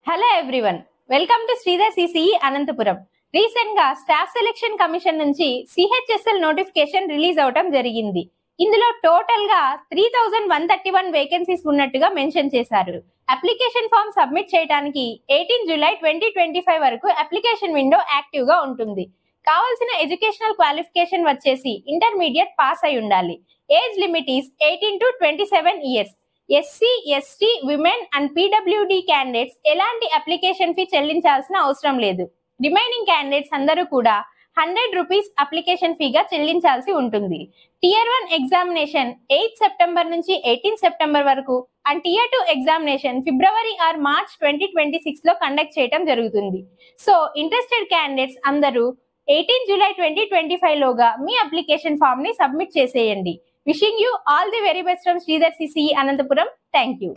Hello everyone, welcome to Sridhar CCE Anantapuram. Recent గా staff selection commission నుంచి CHSL notification release అవటం జరిగింది. ఇందులో టోటల్ గా 3131 వేకెన్సీస్ ఉన్నట్టుగా మెన్షన్ చేశారు. అప్లికేషన్ ఫామ్ సబ్మిట్ చేయడానికి 18 జూలై 2025 వరకు అప్లికేషన్ విండో యాక్టివ్ గా ఉంటుంది. కావాల్సిన ఎడ్యుకేషనల్ క్వాలిఫికేషన్ వచ్చేసి ఇంటర్మీడియట్ పాస్ అయి ఉండాలి. Age limit is 18 to 27 years. SC, ST, women and PWD candidates ఎలాంటి అప్లికేషన్ ఫీ చెల్లించాల్సిన అవసరం లేదు. రిమైనింగ్ క్యాండిడేట్స్ అందరూ కూడా 100 రూపీస్ అప్లికేషన్ ఫీగా చెల్లించాల్సి ఉంటుంది. టియర్ 1 ఎగ్జామినేషన్ 8 సెప్టెంబర్ నుంచి 18 సెప్టెంబర్ వరకు అండ్ టియర్ 2 ఎగ్జామినేషన్ ఫిబ్రవరి ఆర్ మార్చ్ 2026 లో కండక్ట్ చేయడం జరుగుతుంది. సో ఇంట్రెస్టెడ్ క్యాండిడేట్స్ అందరూ 18 జూలై 2025 లోగా మీ అప్లికేషన్ ఫామ్ ని సబ్మిట్ చేసేయండి. Wishing you all the very best from Sridhar CCE Anantapuram. Thank you.